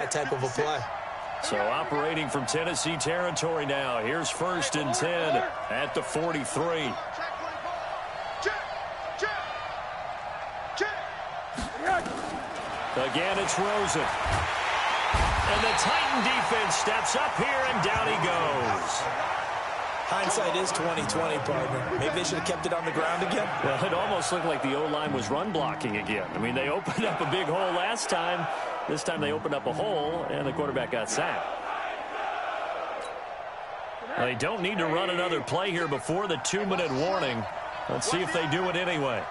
that type of a play. So operating from Tennessee territory now. Here's 1st and 10 at the 43. Again, it's Rosen. And the Titan defense steps up here, and down he goes. Hindsight is 20/20, partner. Maybe they should have kept it on the ground again. Well, it almost looked like the O-line was run blocking again. I mean, they opened up a big hole last time. This time they opened up a hole, and the quarterback got sacked. They don't need to run another play here before the 2-minute warning. Let's see if they do it anyway.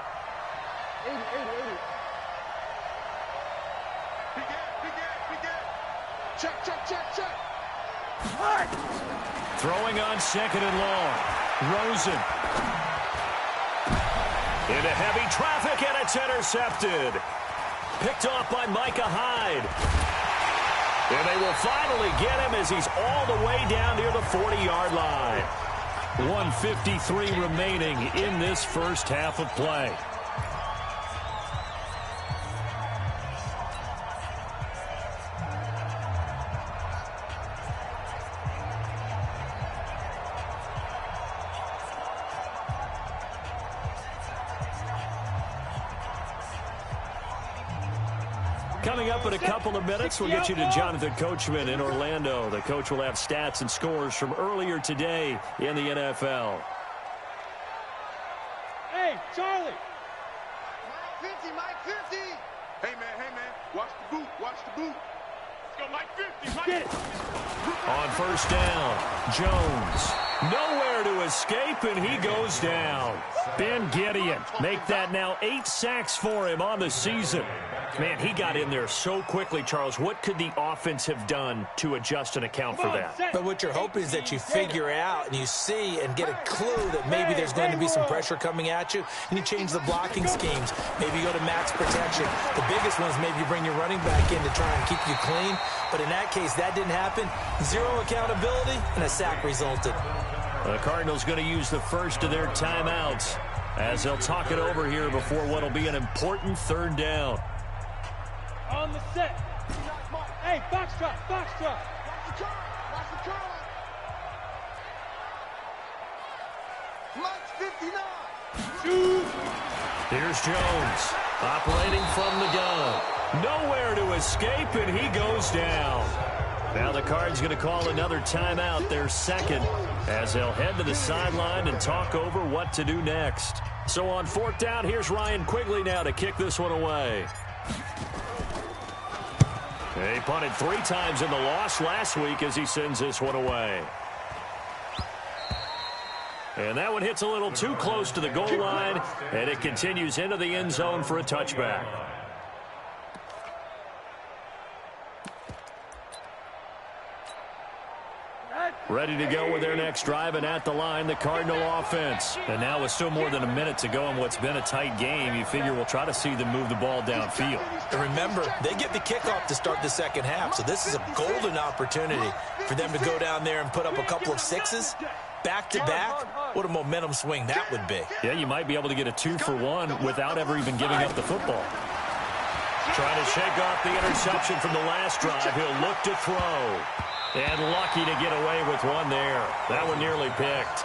Check. Throwing on 2nd and long. Rosen. Into heavy traffic, and it's intercepted. Picked off by Micah Hyde. And they will finally get him as he's all the way down near the 40-yard line. 1:53 remaining in this first half of play. Coming up in a couple of minutes, we'll get you to Jonathan Coachman in Orlando. The coach will have stats and scores from earlier today in the NFL. Hey, Charlie. Mike 50. Hey, man. Watch the boot. Let's go, Mike 50. Get it. On 1st down, Jones. Nowhere to escape, and he goes down. Ben Gideon make that now 8 sacks for him on the season. Man, he got in there so quickly, Charles. What could the offense have done to adjust and account for that? But what you're hoping is that you figure out and you see and get a clue that maybe there's going to be some pressure coming at you, and you change the blocking schemes. Maybe you go to max protection. The biggest one is maybe you bring your running back in to try and keep you clean. But in that case, that didn't happen. 0 accountability, and a sack resulted. The Cardinals going to use the first of their timeouts as they'll talk it over here before what will be an important 3rd down. On the set. Hey, box drop. Watch the curl. Mike 59. Shoot. Here's Jones operating from the gun. Nowhere to escape, and he goes down. Now the Cards going to call another timeout, their 2nd, as they'll head to the sideline and talk over what to do next. So on 4th down, here's Ryan Quigley now to kick this one away. He punted 3 times in the loss last week as he sends this one away. And that one hits a little too close to the goal line, and it continues into the end zone for a touchback. Ready to go with their next drive, and at the line, the Cardinal offense. And now with still more than a minute to go in what's been a tight game, you figure we'll try to see them move the ball downfield. And remember, they get the kickoff to start the 2nd half, so this is a golden opportunity for them to go down there and put up a couple of 6s. Back-to-back, what a momentum swing that would be. Yeah, you might be able to get a 2-for-1 without ever even giving up the football. Trying to shake off the interception from the last drive. He'll look to throw. And lucky to get away with one there. That one nearly picked.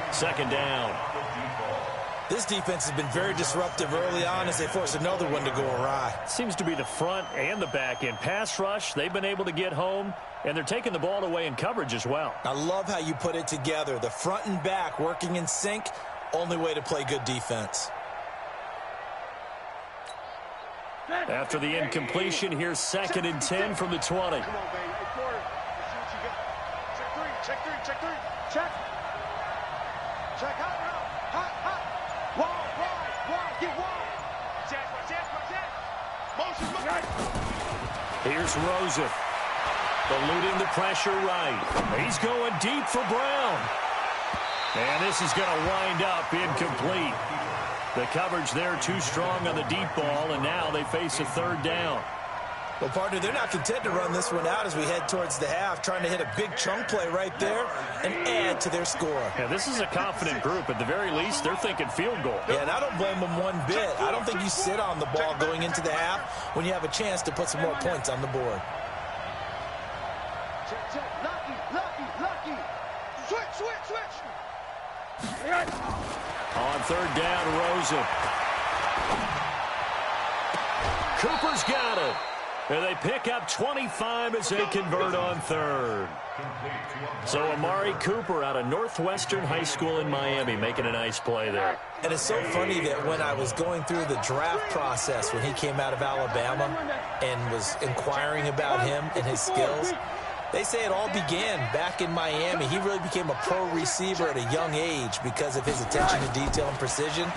2nd down. This defense has been very disruptive early on as they force another one to go awry. Seems to be the front and the back end. Pass rush, they've been able to get home, and they're taking the ball away in coverage as well. I love how you put it together. The front and back working in sync, only way to play good defense. After the incompletion, here's 2nd and 10 from the 20. Check. Hot. Wide. Get wide. Jack. Motion. Here's Rosen. Eluding the pressure right. He's going deep for Brown. And this is going to wind up incomplete. The coverage there too strong on the deep ball, and now they face a 3rd down. Well, partner, they're not content to run this one out as we head towards the half, trying to hit a big chunk play right there and add to their score. Yeah, this is a confident group. At the very least, they're thinking field goal. Yeah, and I don't blame them one bit. I don't think you sit on the ball going into the half when you have a chance to put some more points on the board. Lucky. Switch. On third down, Rosen. Cooper's got it. And they pick up 25 as they convert on third. So Amari Cooper out of Northwestern High School in Miami making a nice play there. And it's so funny that when I was going through the draft process when he came out of Alabama and was inquiring about him and his skills, they say it all began back in Miami. He really became a pro receiver at a young age because of his attention to detail and precision.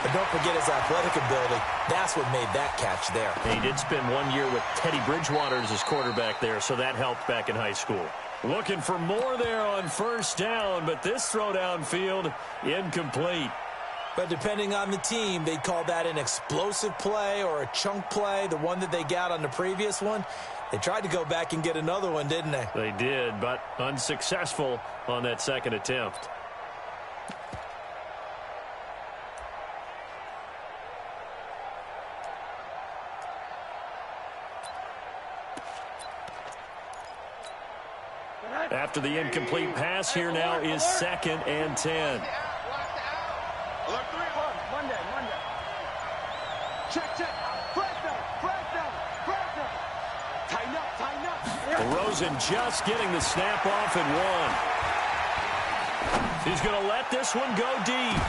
But don't forget his athletic ability. That's what made that catch there. He did spend 1 year with Teddy Bridgewater as his quarterback there, so that helped back in high school. Looking for more there on first down, but this throw downfield incomplete. But depending on the team, they'd call that an explosive play or a chunk play, the one that they got on the previous one. They tried to go back and get another one, didn't they? They did, but unsuccessful on that second attempt. After the incomplete pass, here now is 2nd and 10. Monday. Check. Flag down. Tighten up. Rosen just getting the snap off and 1. He's going to let this one go deep.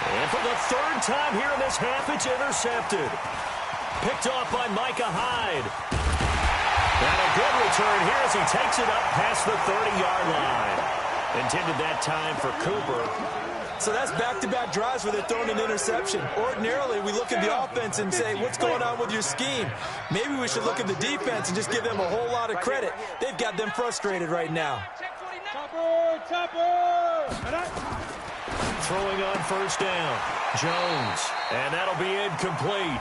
And for the third time here in this half, it's intercepted. Picked off by Micah Hyde. And a good return here as he takes it up past the 30-yard line. Intended that time for Cooper. So that's back-to-back drives where they're throwing an interception. Ordinarily, we look at the offense and say, what's going on with your scheme? Maybe we should look at the defense and just give them a whole lot of credit. They've got them frustrated right now. Throwing on first down. Jones. And that'll be incomplete.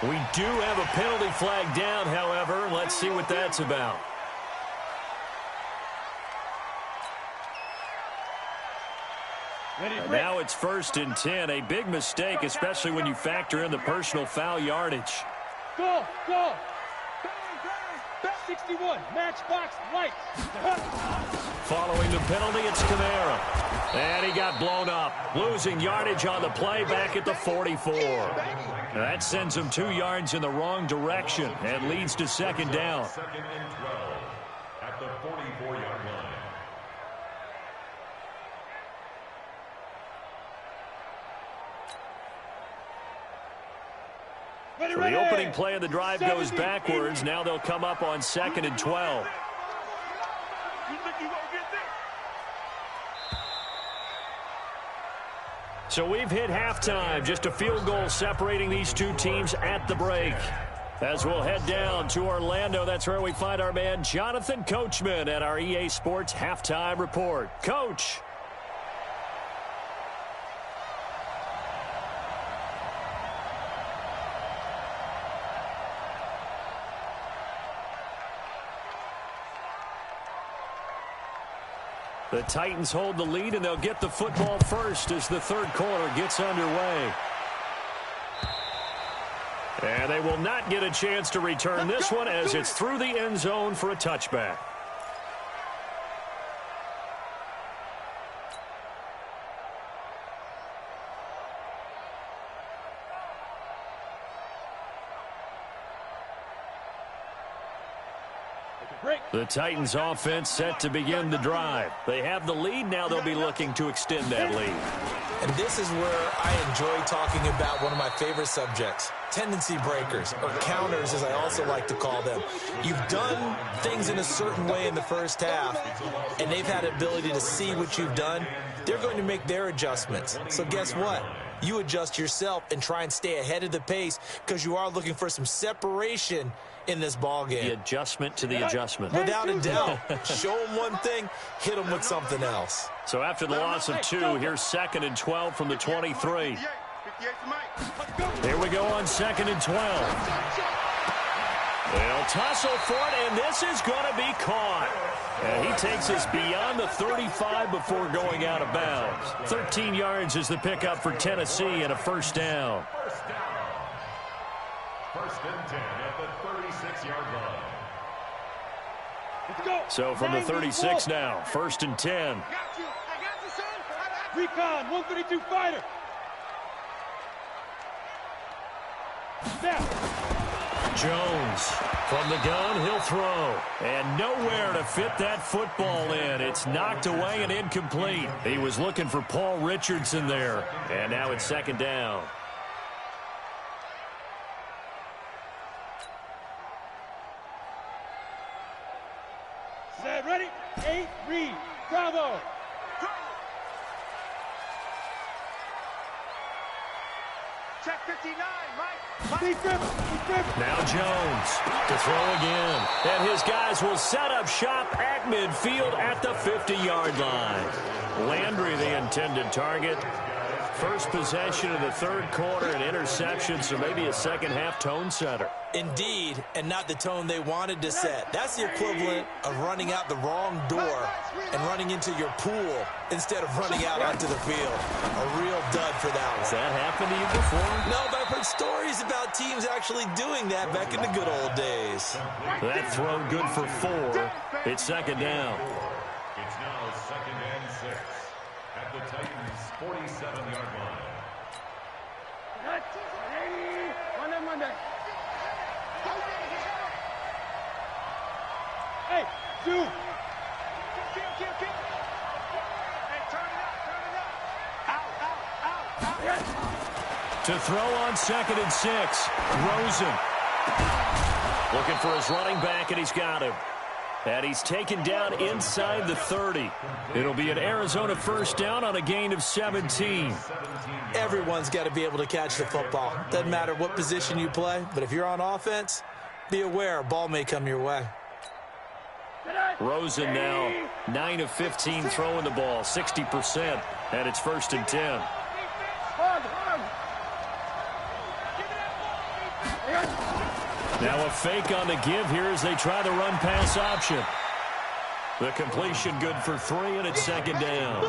We do have a penalty flag down, however. Let's see what that's about. And now it's 1st and 10. A big mistake, especially when you factor in the personal foul yardage. Go. 61, matchbox lights. Following the penalty, it's Kamara. And he got blown up. Losing yardage on the play back at the 44. That sends him 2 yards in the wrong direction and leads to 2nd down. 2nd and 12 at the 44-yard line. So the opening play of the drive goes backwards. Now they'll come up on 2nd and 12. So we've hit halftime. Just a field goal separating these two teams at the break. As we'll head down to Orlando, that's where we find our man Jonathan Coachman at our EA Sports Halftime Report. Coach. The Titans hold the lead, and they'll get the football first as the third quarter gets underway. And they will not get a chance to return this one as it's through the end zone for a touchback. The Titans offense set to begin the drive. They have the lead. Now they'll be looking to extend that lead. And this is where I enjoy talking about one of my favorite subjects, tendency breakers, or counters as I also like to call them. You've done things in a certain way in the first half, and they've had the ability to see what you've done. They're going to make their adjustments. So guess what? You adjust yourself and try and stay ahead of the pace because you are looking for some separation in this ball game. The adjustment to the adjustment. Without a doubt. Show them one thing, hit them with something else. So after the loss of 2, here's 2nd and 12 from the 23. Here we go on 2nd and 12. They'll tussle for it, and this is going to be caught. And he takes us beyond the 35 before going out of bounds. 13 yards is the pickup for Tennessee and a first down. First and 10 at the 36-yard line. Let's go. So from the 36 now, 1st and 10. I got you, son. Recon, 132 fighter. Snap. Jones from the gun, he'll throw. And nowhere to fit that football in. It's knocked away and incomplete. He was looking for Paul Richardson there. And now it's 2nd down. Set, ready? 8, read. Bravo. Check 59, Mike. Defense. Now Jones to throw again. And his guys will set up shop at midfield at the 50-yard line. Landry, the intended target. First possession of the 3rd quarter, an interception, so maybe a second-half tone setter. Indeed, and not the tone they wanted to set. That's the equivalent of running out the wrong door and running into your pool instead of running out onto the field. A real dud for that one. Has that happened to you before? No, but I've heard stories about teams actually doing that back in the good old days. That throw good for 4. It's 2nd down. It's now 2nd and 6 at the Titans' 47-yard line. Monday. Hey, Sue. Hey, turn it up. Out. To throw on 2nd and 6. Rosen looking for his running back, and he's got him. And he's taken down inside the 30. It'll be an Arizona 1st down on a gain of 17. Everyone's got to be able to catch the football. Doesn't matter what position you play, but if you're on offense, be aware a ball may come your way. Rosen now 9 of 15 throwing the ball, 60%, and it's 1st and 10. Now a fake on the give here as they try the run-pass option. The completion good for 3, and it's 2nd down.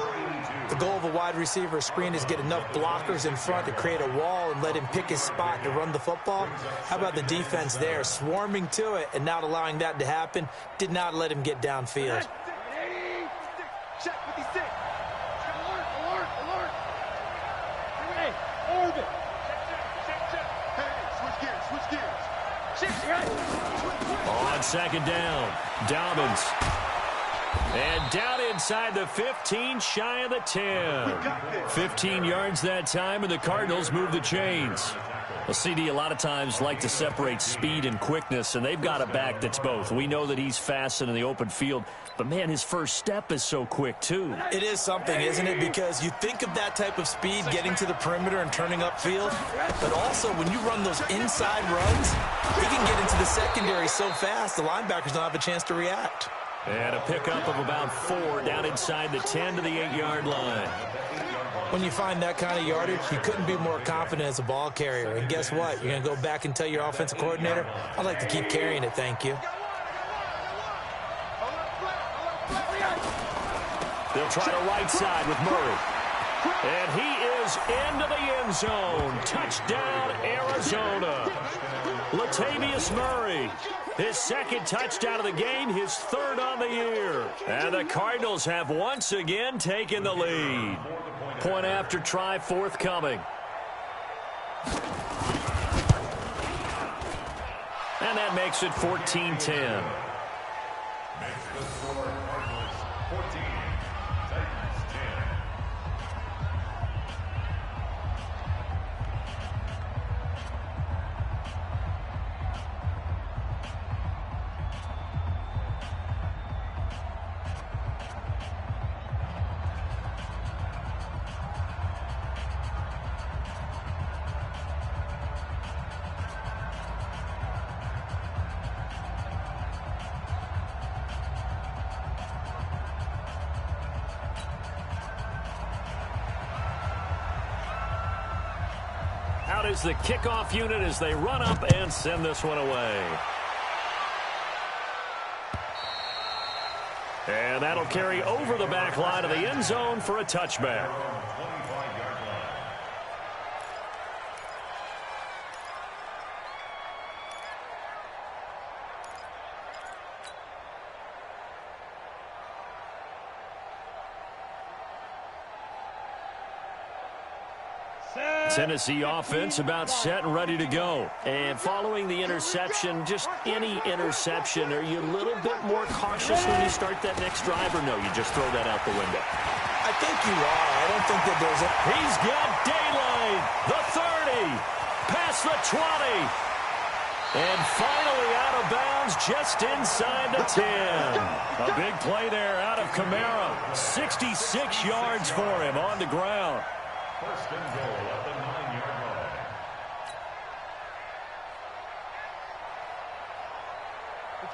The goal of a wide receiver screen is get enough blockers in front to create a wall and let him pick his spot to run the football. How about the defense there, swarming to it and not allowing that to happen? Did not let him get downfield. Check 56. Alert. Hey, orbit. Check. Hey, switch gears. On 2nd down, Dobbins. And down inside the 15, shy of the 10. 15 yards that time, and the Cardinals move the chains. Well, CD, a lot of times like to separate speed and quickness, and they've got a back that's both. We know that he's fast and in the open field, but, man, his first step is so quick, too. It is something, isn't it? Because you think of that type of speed getting to the perimeter and turning upfield, but also when you run those inside runs, he can get into the secondary so fast the linebackers don't have a chance to react. And a pickup of about 4 down inside the 10 to the 8-yard line. When you find that kind of yardage, you couldn't be more confident as a ball carrier. And guess what? You're going to go back and tell your offensive coordinator, I'd like to keep carrying it, thank you. They'll try the right side with Murray. And he is into the end zone. Touchdown, Arizona. Latavius Murray. His 2nd touchdown of the game, his 3rd on the year. And the Cardinals have once again taken the lead. Point after try forthcoming. And that makes it 14-10. Makes the score Cardinals 14, Titans 10. Out is the kickoff unit as they run up and send this one away. And that'll carry over the back line of the end zone for a touchback. Tennessee offense about set and ready to go. And following the interception, just any interception, are you a little bit more cautious when you start that next drive, or no, you just throw that out the window? I think you are. I don't think that there's a... He's got daylight. The 30. Past the 20. And finally out of bounds just inside the 10. A big play there out of Kamara. 66 yards for him on the ground. First and goal at the 9-yard line.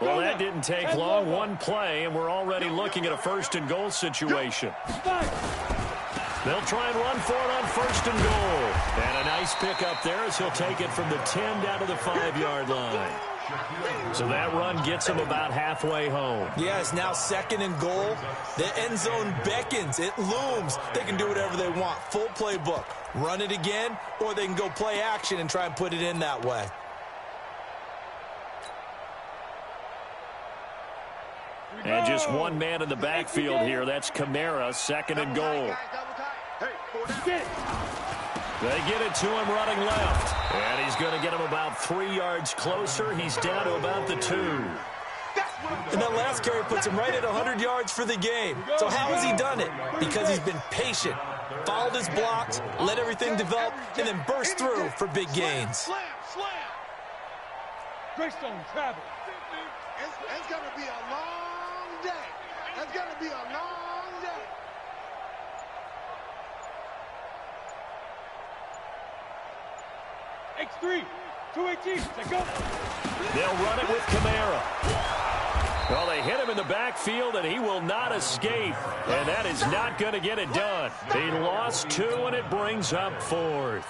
Well, that didn't take long. One play, and we're already looking at a first and goal situation. They'll try and run for it on first and goal. And a nice pickup there as he'll take it from the 10 down to the 5-yard line. So that run gets him about halfway home. Yeah, it's now second and goal. The end zone beckons. It looms. They can do whatever they want. Full playbook. Run it again, or they can go play action and try and put it in that way. And just one man in the backfield here. That's Kamara, second and goal. They get it to him running left. And he's going to get him about 3 yards closer. He's down to about the 2. And that last carry puts him right at 100 yards for the game. So how has he done it? Because he's been patient, followed his blocks, let everything develop, and then burst through for big gains. Greystone travel. It's going to be a long day. It's going to be a long day. X3, 218, say go. They'll run it with Kamara. Well, they hit him in the backfield, and he will not escape. And that is not going to get it done. He lost 2, and it brings up 4th.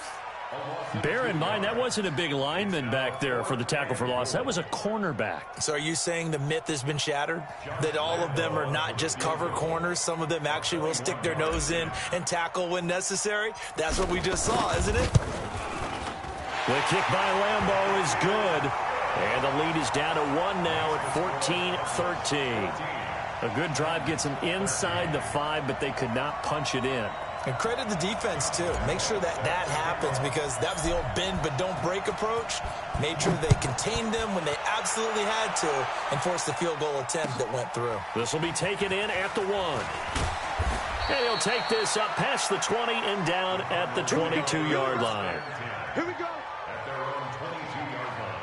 Bear in mind, that wasn't a big lineman back there for the tackle for loss. That was a cornerback. So are you saying the myth has been shattered? That all of them are not just cover corners? Some of them actually will stick their nose in and tackle when necessary? That's what we just saw, isn't it? The kick by Lambeau is good. And the lead is down to 1 now at 14-13. A good drive gets them inside the 5, but they could not punch it in. And credit the defense, too. Make sure that that happens, because that was the old bend but don't break approach. Made sure they contained them when they absolutely had to and forced the field goal attempt that went through. This will be taken in at the 1. And he'll take this up past the 20 and down at the 22-yard line. Here we go. At their own 22-yard line.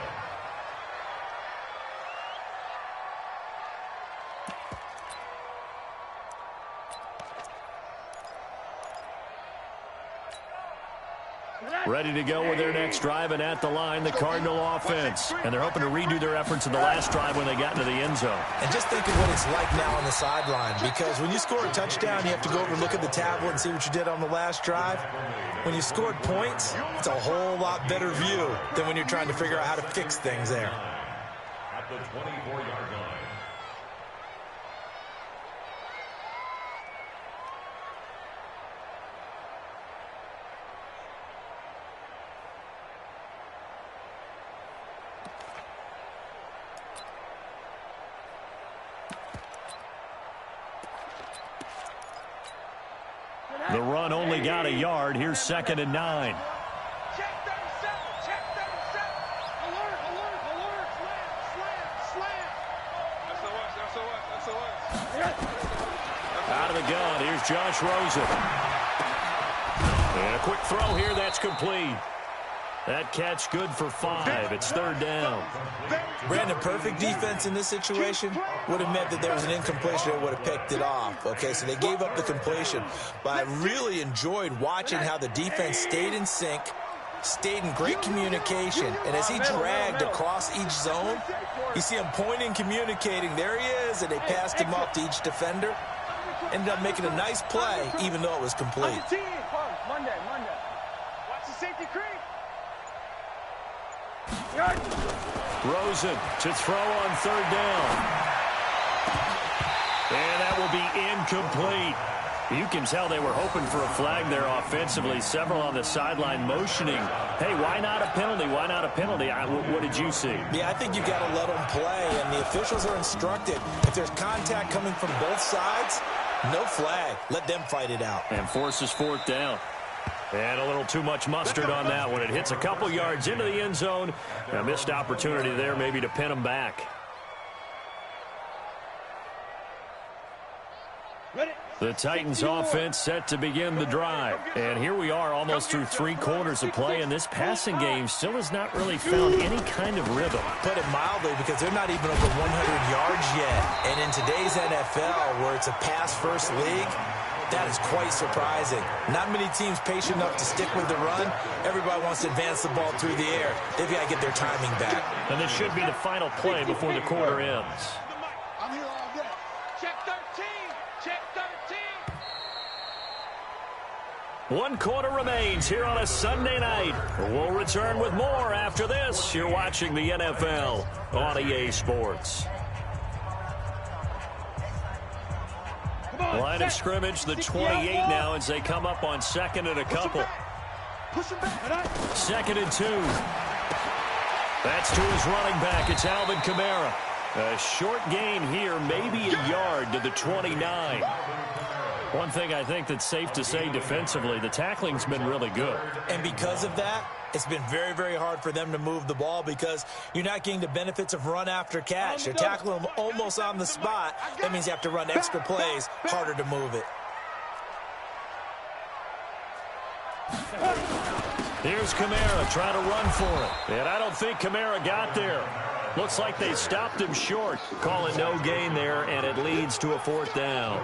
Ready to go with their next drive, and at the line, the Cardinal offense. And they're hoping to redo their efforts in the last drive when they got into the end zone. And just think of what it's like now on the sideline, because when you score a touchdown, you have to go over and look at the tablet and see what you did on the last drive. When you scored points, it's a whole lot better view than when you're trying to figure out how to fix things there. At the 24-yard line. The run only got a yard. Here's 2nd and 9. Check 37. Check 37. Alert, alert, alert. Slam, slam, slam. That's the Out of the gun, here's Josh Rosen. And a quick throw here, that's complete. That catch good for 5. It's 3rd down. Brandon, perfect defense in this situation would have meant that there was an incompletion that would have picked it off. Okay, so they gave up the completion. But I really enjoyed watching how the defense stayed in sync, stayed in great communication. And as he dragged across each zone, you see him pointing, communicating. There he is, and they passed him off to each defender. Ended up making a nice play, even though it was complete. Monday. Watch the safety creep. Rosen to throw on 3rd down. And that will be incomplete. You can tell they were hoping for a flag there offensively. Several on the sideline motioning, hey, why not a penalty? Why not a penalty? What did you see? Yeah, I think you got to let them play, and the officials are instructed. If there's contact coming from both sides, no flag. Let them fight it out. And forces 4th down. And a little too much mustard on that one. It hits a couple yards into the end zone. A missed opportunity there maybe to pin them back. The Titans offense set to begin the drive. And here we are almost through 3 quarters of play, and this passing game still has not really found any kind of rhythm. Put it mildly, because they're not even over 100 yards yet. And in today's NFL, where it's a pass-first league, that is quite surprising. Not many teams patient enough to stick with the run. Everybody wants to advance the ball through the air. They've got to get their timing back. And this should be the final play before the quarter ends. I'm here all day. Check 13. Check 13. 1 quarter remains here on a Sunday night. We'll return with more after this. You're watching the NFL on EA Sports. Line of scrimmage, the 28 now as they come up on 2nd and a couple. 2nd and 2. That's to his running back. It's Alvin Kamara. A short gain here, maybe a yard to the 29. One thing I think that's safe to say defensively, the tackling's been really good. And because of that, it's been very, very hard for them to move the ball because you're not getting the benefits of run after catch. You're tackling them almost on the spot. That means you have to run extra plays, harder to move it. Here's Kamara trying to run for it. And I don't think Kamara got there. Looks like they stopped him short. Call it no gain there, and it leads to a 4th down.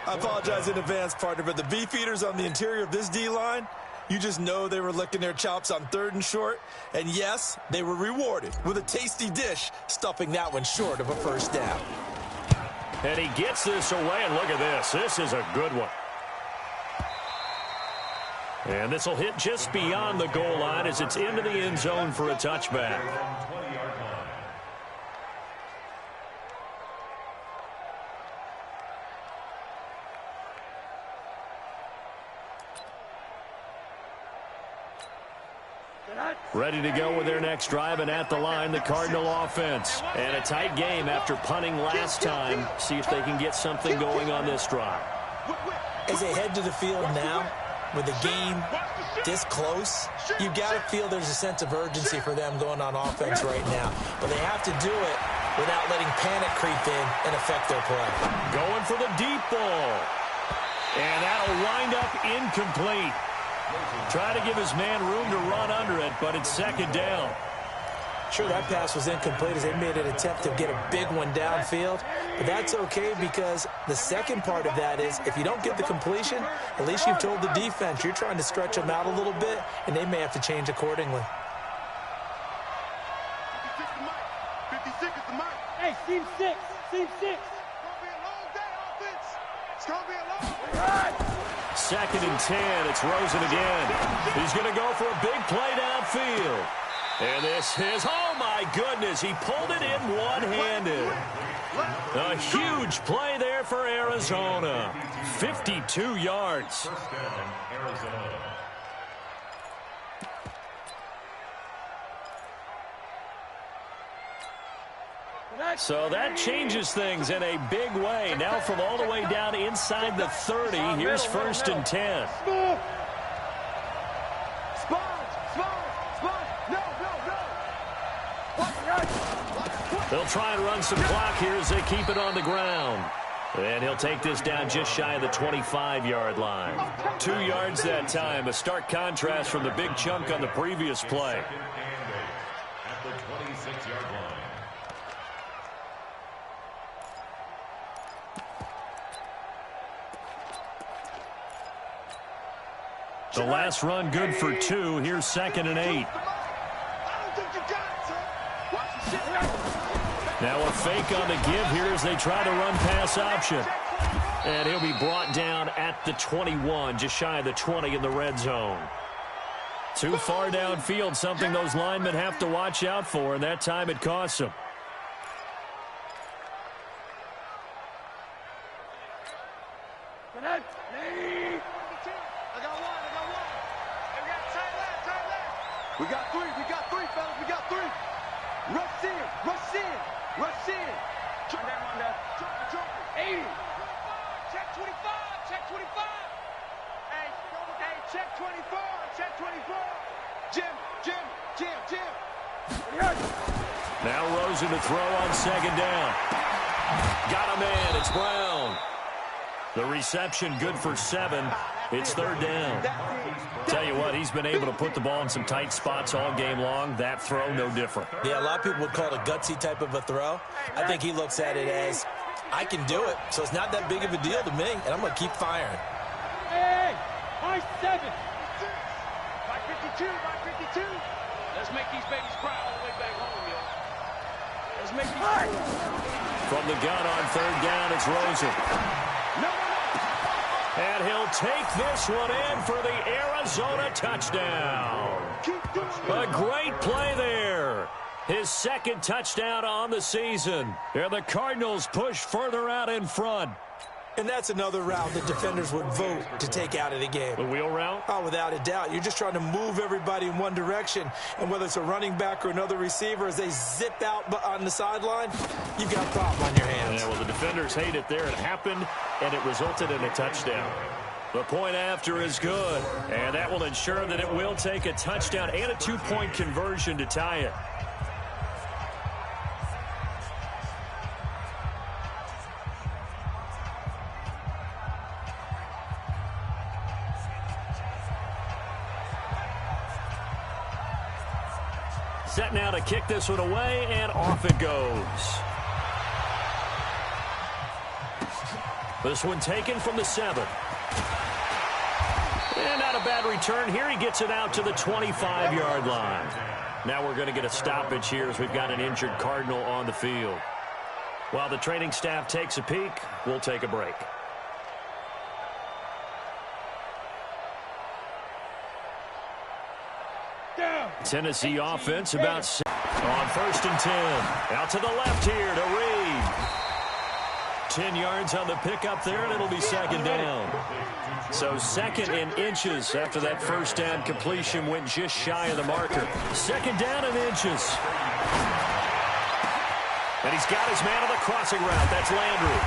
I apologize in advance, partner, but the beefeaters on the interior of this D-line, you just know they were licking their chops on 3rd and short. And yes, they were rewarded with a tasty dish, stuffing that one short of a 1st down. And he gets this away, and look at this. This is a good one. And this will hit just beyond the goal line as it's into the end zone for a touchback. Ready to go with their next drive, and at the line, the Cardinal offense. And a tight game after punting last time. See if they can get something going on this drive. As they head to the field now, with the game this close, you've got to feel there's a sense of urgency for them going on offense right now. But they have to do it without letting panic creep in and affect their play. Going for the deep ball. And that'll wind up incomplete. Try to give his man room to run under it, but it's 2nd down. Sure, that pass was incomplete as they made an attempt to get a big one downfield. But that's okay because the second part of that is if you don't get the completion, at least you've told the defense you're trying to stretch them out a little bit, and they may have to change accordingly. 56 is the mic. Hey, team 6. Team 6. It's gonna be a long day, offense. It's gonna be a long day. 2nd and 10. It's Rosen again. He's going to go for a big play downfield. And this is, oh my goodness, he pulled it in one-handed. A huge play there for Arizona. 52 yards. 1st down, Arizona. So that changes things in a big way. Now from all the way down inside the 30, here's 1st and 10. They'll try and run some clock here as they keep it on the ground. And he'll take this down just shy of the 25-yard line. 2 yards that time, a stark contrast from the big chunk on the previous play. At the 26-yard line. The last run good for 2. Here's 2nd and 8. Now a fake on the give here as they try to run pass option. And he'll be brought down at the 21, just shy of the 20 in the red zone. Too far downfield, something those linemen have to watch out for, and that time it costs them. We got 3, fellas, we got 3. Rush in. Turn that one down. 80. Check 25, check 25. Hey, check 24, check 24. Jim. Now Rosen to throw on second down. Got a man. It's Brown. The reception good for 7. It's third down. Tell you what, he's been able to put the ball in some tight spots all game long. That throw, no different. Yeah, a lot of people would call it a gutsy type of a throw. I think he looks at it as, I can do it, so it's not that big of a deal to me, and I'm going to keep firing. Hey, high 7. My 52, my 52. Let's make these babies cry all the way back home, yo. Let's make these From the gun on third down, it's Rosen. And he'll take this one in for the Arizona touchdown. A great play there. His second touchdown on the season. And the Cardinals push further out in front. And that's another route that defenders would vote to take out of the game. The wheel route? Oh, without a doubt. You're just trying to move everybody in one direction. And whether it's a running back or another receiver, as they zip out on the sideline, you've got a problem on your hands. Yeah, well, the defenders hate it there. It happened, and it resulted in a touchdown. The point after is good. And that will ensure that it will take a touchdown and a 2-point conversion to tie it. Set now to kick this one away, and off it goes. This one taken from the 7. And not a bad return here. He gets it out to the 25-yard line. Now we're going to get a stoppage here as we've got an injured Cardinal on the field. While the training staff takes a peek, we'll take a break. Tennessee offense about on 1st and 10. Out to the left here to Reed. 10 yards on the pickup there, and it'll be second down. So second in inches after that first down completion went just shy of the marker. Second down in inches. And he's got his man on the crossing route. That's Landry.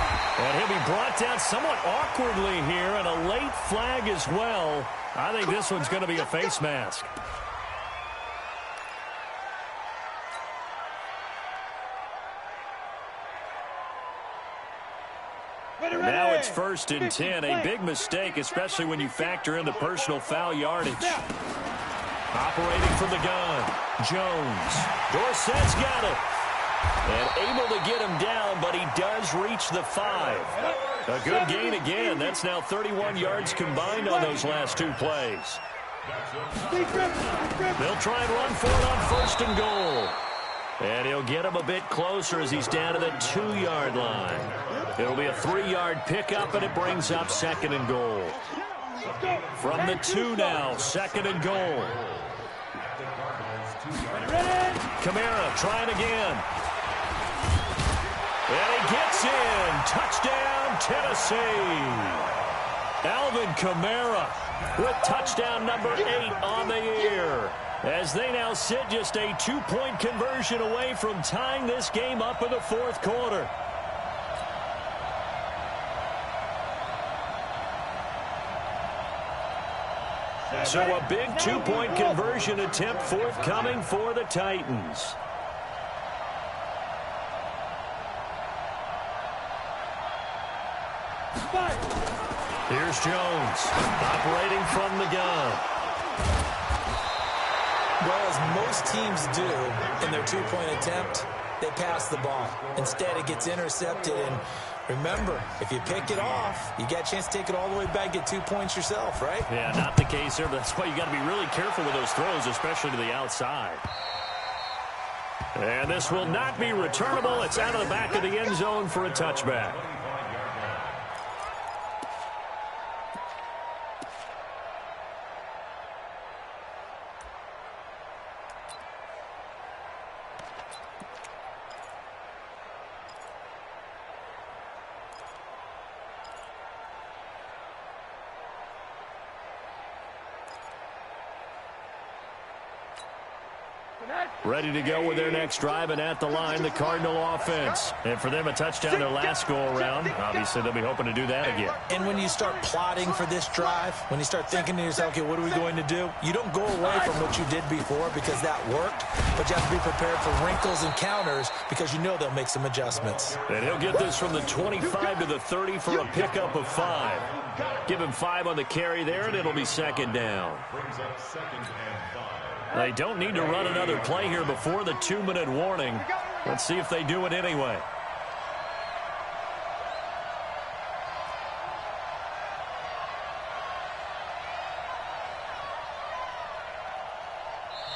And he'll be brought down somewhat awkwardly here, and a late flag as well. I think this one's going to be a face mask. Now it's 1st and 10. A big mistake, especially when you factor in the personal foul yardage. Operating from the gun, Jones. Dorsett's got it. And able to get him down, but he does reach the 5. A good gain again. That's now 31 yards combined on those last 2 plays. They'll try and run for it on 1st and goal. And he'll get him a bit closer as he's down to the 2-yard line. It'll be a 3-yard pickup, and it brings up 2nd and goal. From the 2 now, 2nd and goal. Kamara trying again. And he gets in. Touchdown, Tennessee. Alvin Kamara with touchdown number 8 on the year. As they now sit just a 2-point conversion away from tying this game up in the 4th quarter. So a big 2-point conversion attempt forthcoming for the Titans. Here's Jones operating from the gun. Well, as most teams do in their 2-point attempt, they pass the ball. Instead, it gets intercepted. And remember, if you pick it off, you got a chance to take it all the way back, get 2 points yourself, right? Yeah, not the case here, but that's why you got to be really careful with those throws, especially to the outside. And this will not be returnable. It's out of the back of the end zone for a touchback. Ready to go with their next drive, and at the line, the Cardinal offense. And for them, a touchdown their last go-around. Obviously, they'll be hoping to do that again. And when you start plotting for this drive, when you start thinking to yourself, okay, what are we going to do? You don't go away from what you did before because that worked, but you have to be prepared for wrinkles and counters because you know they'll make some adjustments. And he'll get this from the 25 to the 30 for a pickup of 5. Give him 5 on the carry there, and it'll be second down. Brings up second and 5. They don't need to run another play here before the 2-minute warning. Let's see if they do it anyway.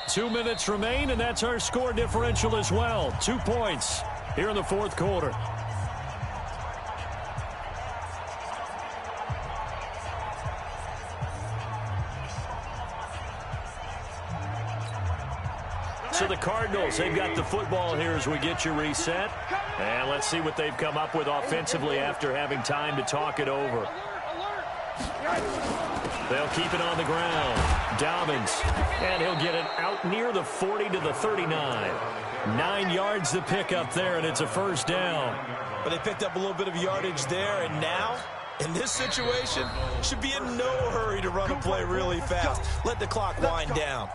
Two minutes remain, and that's our score differential as well. 2 points here in the fourth quarter. So the Cardinals, they've got the football here as we get you reset. And let's see what they've come up with offensively after having time to talk it over. They'll keep it on the ground. Dobbins, and he'll get it out near the 40 to the 39. 9 yards to pick up there, and it's a first down. But they picked up a little bit of yardage there, and now, in this situation, should be in no hurry to run a play really fast. Let the clock wind down.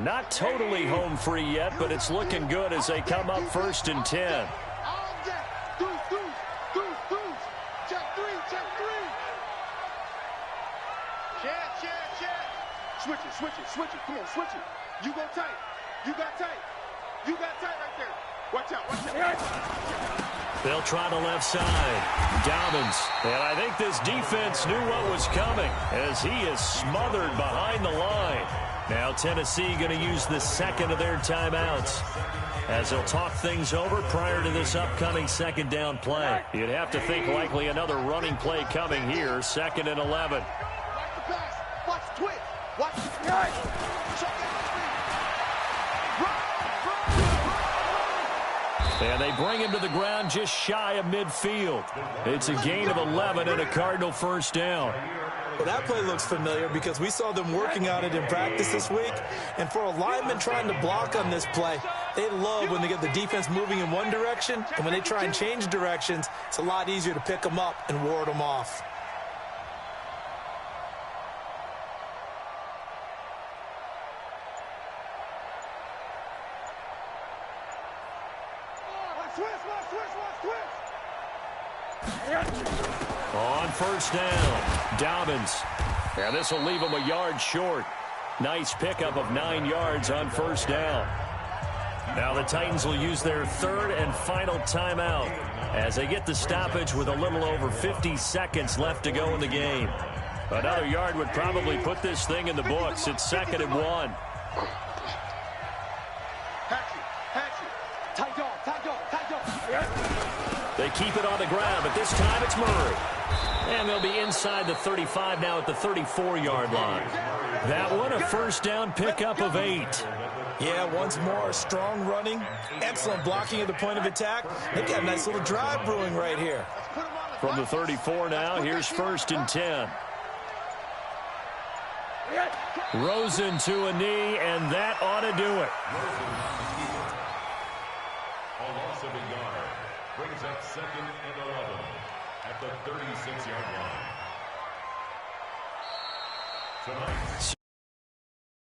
Not totally home free yet, but it's looking good as they come up first and 10. Check 3. Check. Switch it. Come on, switch it. You go tight. You got tight right there. Watch out. They'll try the left side. Dobbins. And I think this defense knew what was coming as he is smothered behind the line. Now Tennessee going to use the second of their timeouts as they'll talk things over prior to this upcoming second down play. You'd have to think likely another running play coming here, 2nd and 11. Watch the pass. Watch the twitch. Watch the run. And they bring him to the ground just shy of midfield. It's a gain of 11 and a Cardinal first down. Well, that play looks familiar because we saw them working on it in practice this week. And for a lineman trying to block on this play, they love when they get the defense moving in one direction. And when they try and change directions, it's a lot easier to pick them up and ward them off. On first down, Dobbins. And this will leave him a yard short. Nice pickup of 9 yards on first down. Now the Titans will use their 3rd and final timeout as they get the stoppage with a little over 50 seconds left to go in the game. Another yard would probably put this thing in the books. It's 2nd and 1. They keep it on the ground, but this time it's Murray. And they'll be inside the 35 now at the 34-yard line. That one, a first down pickup of 8. Yeah, once more, strong running, excellent blocking at the point of attack. They've got a nice little drive brewing right here. From the 34 now, here's 1st and 10. Rosen to a knee, and that ought to do it. A loss of a yard. Brings up 2nd and 11 at the 36-yard line. Tonight.